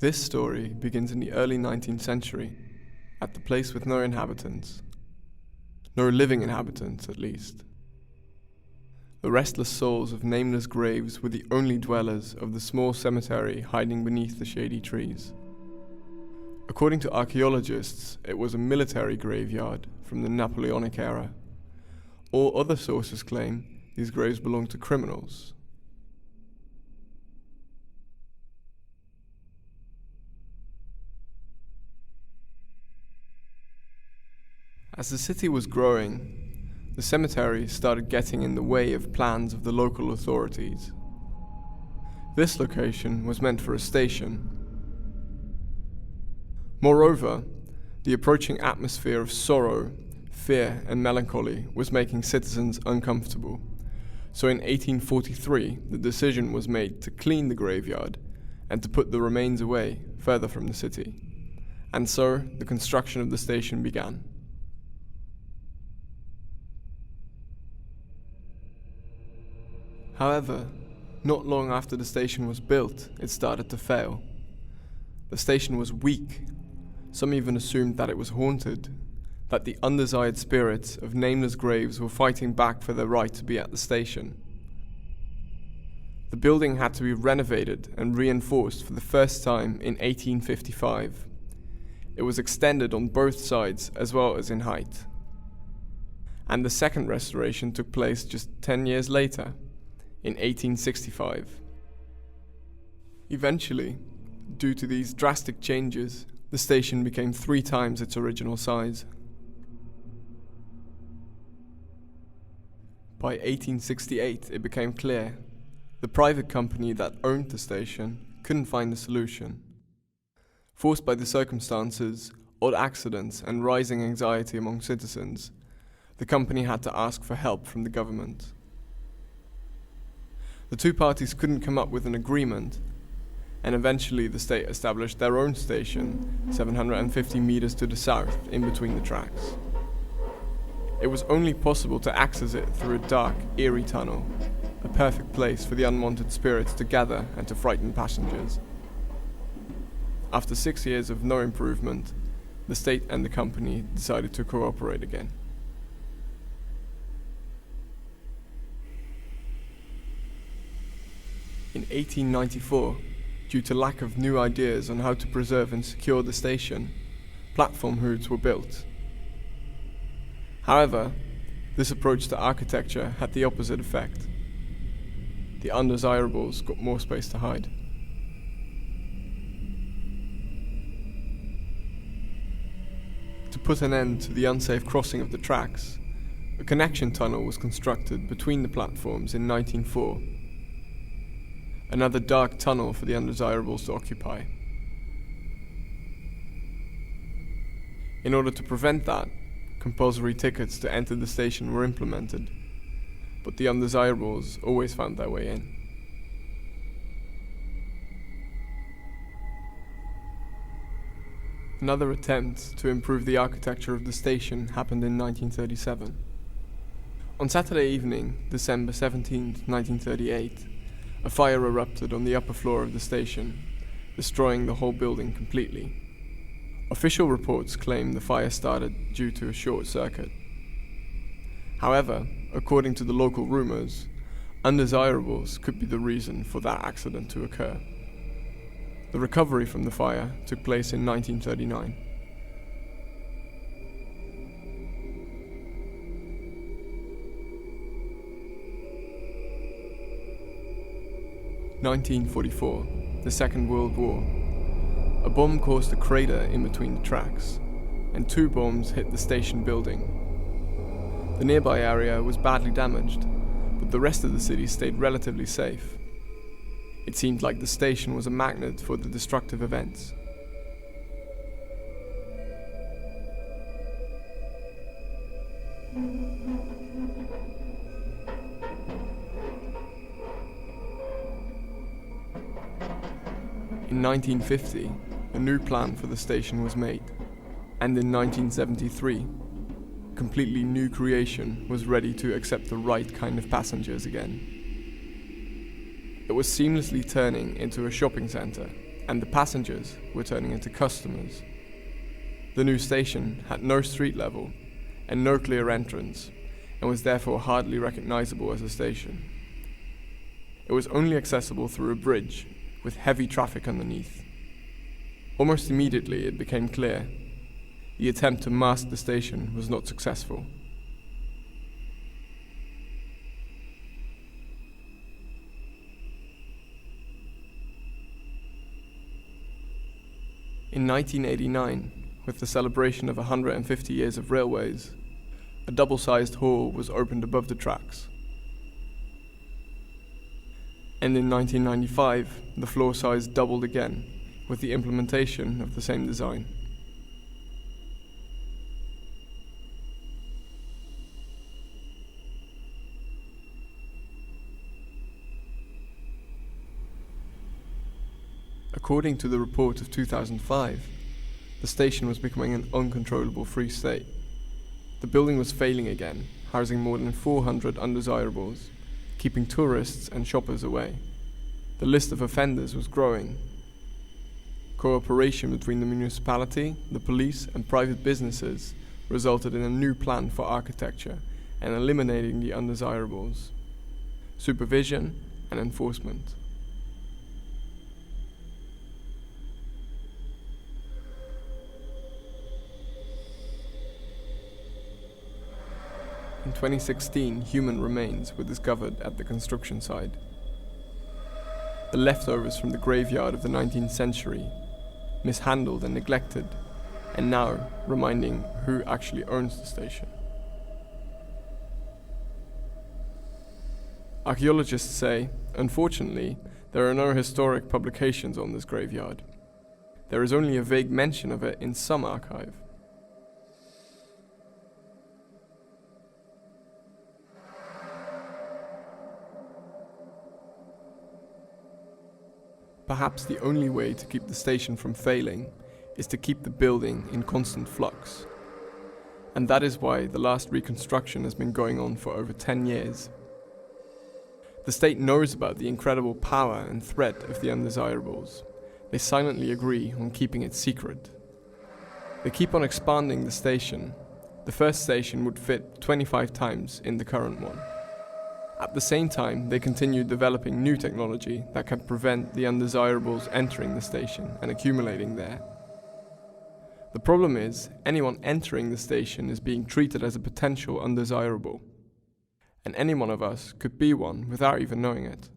This story begins in the early 19th century, at the place with no inhabitants. No living inhabitants, at least. The restless souls of nameless graves were the only dwellers of the small cemetery hiding beneath the shady trees. According to archaeologists, it was a military graveyard from the Napoleonic era. All other sources claim these graves belonged to criminals. As the city was growing, the cemetery started getting in the way of plans of the local authorities. This location was meant for a station. Moreover, the approaching atmosphere of sorrow, fear, and melancholy was making citizens uncomfortable. So in 1843, the decision was made to clean the graveyard and to put the remains away further from the city. And so the construction of the station began. However, not long after the station was built, it started to fail. The station was weak. Some even assumed that it was haunted, that the undesired spirits of nameless graves were fighting back for their right to be at the station. The building had to be renovated and reinforced for the first time in 1855. It was extended on both sides as well as in height. And the second restoration took place just 10 years later, in 1865. Eventually, due to these drastic changes, the station became 3 times its original size. By 1868, it became clear the private company that owned the station couldn't find a solution. Forced by the circumstances, odd accidents, and rising anxiety among citizens, the company had to ask for help from the government. The two parties couldn't come up with an agreement, and eventually the state established their own station 750 meters to the south in between the tracks. It was only possible to access it through a dark, eerie tunnel, a perfect place for the unwanted spirits to gather and to frighten passengers. After 6 years of no improvement, the state and the company decided to cooperate again. In 1894, due to lack of new ideas on how to preserve and secure the station, platform hoods were built. However, this approach to architecture had the opposite effect. The undesirables got more space to hide. To put an end to the unsafe crossing of the tracks, a connection tunnel was constructed between the platforms in 1904. Another dark tunnel for the undesirables to occupy. In order to prevent that, compulsory tickets to enter the station were implemented, but the undesirables always found their way in. Another attempt to improve the architecture of the station happened in 1937. On Saturday evening, December 17, 1938, a fire erupted on the upper floor of the station, destroying the whole building completely. Official reports claim the fire started due to a short circuit. However, according to the local rumors, undesirables could be the reason for that accident to occur. The recovery from the fire took place in 1939. In 1944, the Second World War. A bomb caused a crater in between the tracks, and 2 bombs hit the station building. The nearby area was badly damaged, but the rest of the city stayed relatively safe. It seemed like the station was a magnet for the destructive events. In 1950, a new plan for the station was made, and in 1973, a completely new creation was ready to accept the right kind of passengers again. It was seamlessly turning into a shopping center and the passengers were turning into customers. The new station had no street level and no clear entrance, and was therefore hardly recognizable as a station. It was only accessible through a bridge with heavy traffic underneath. Almost immediately it became clear the attempt to mask the station was not successful. In 1989, with the celebration of 150 years of railways, a double-sized hall was opened above the tracks. And in 1995, the floor size doubled again, with the implementation of the same design. According to the report of 2005, the station was becoming an uncontrollable free state. The building was failing again, housing more than 400 undesirables, keeping tourists and shoppers away. The list of offenders was growing. Cooperation between the municipality, the police, and private businesses resulted in a new plan for architecture and eliminating the undesirables, supervision and enforcement. In 2016, human remains were discovered at the construction site. The leftovers from the graveyard of the 19th century, mishandled and neglected, and now reminding who actually owns the station. Archaeologists say, unfortunately, there are no historic publications on this graveyard. There is only a vague mention of it in some archive. Perhaps the only way to keep the station from failing is to keep the building in constant flux. And that is why the last reconstruction has been going on for over 10 years. The state knows about the incredible power and threat of the undesirables. They silently agree on keeping it secret. They keep on expanding the station. The first station would fit 25 times in the current one. At the same time, they continue developing new technology that can prevent the undesirables entering the station and accumulating there. The problem is, anyone entering the station is being treated as a potential undesirable. And any one of us could be one without even knowing it.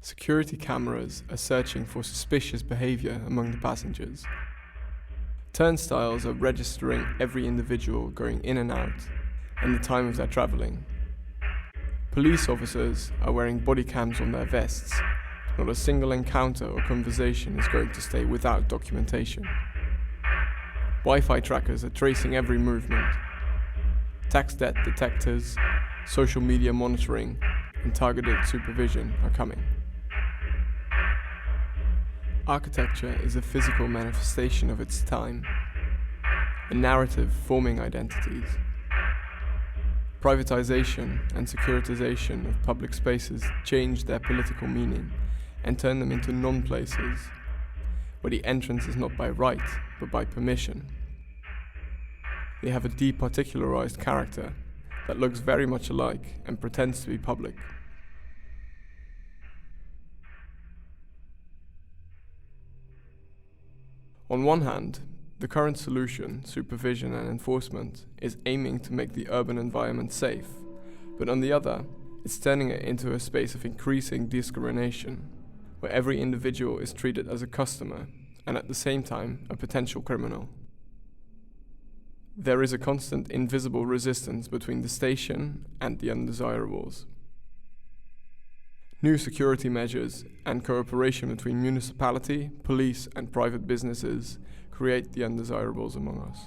Security cameras are searching for suspicious behavior among the passengers. Turnstiles are registering every individual going in and out, and the time of their travelling. Police officers are wearing body cams on their vests. Not a single encounter or conversation is going to stay without documentation. Wi-Fi trackers are tracing every movement. Tax debt detectors, social media monitoring, and targeted supervision are coming. Architecture is a physical manifestation of its time, a narrative forming identities. Privatization and securitization of public spaces change their political meaning and turn them into non-places, where the entrance is not by right, but by permission. They have a departicularized character that looks very much alike and pretends to be public. On one hand, the current solution, supervision and enforcement, is aiming to make the urban environment safe, but on the other, it's turning it into a space of increasing discrimination, where every individual is treated as a customer and at the same time a potential criminal. There is a constant invisible resistance between the station and the undesirables. New security measures and cooperation between municipality, police and private businesses create the undesirables among us.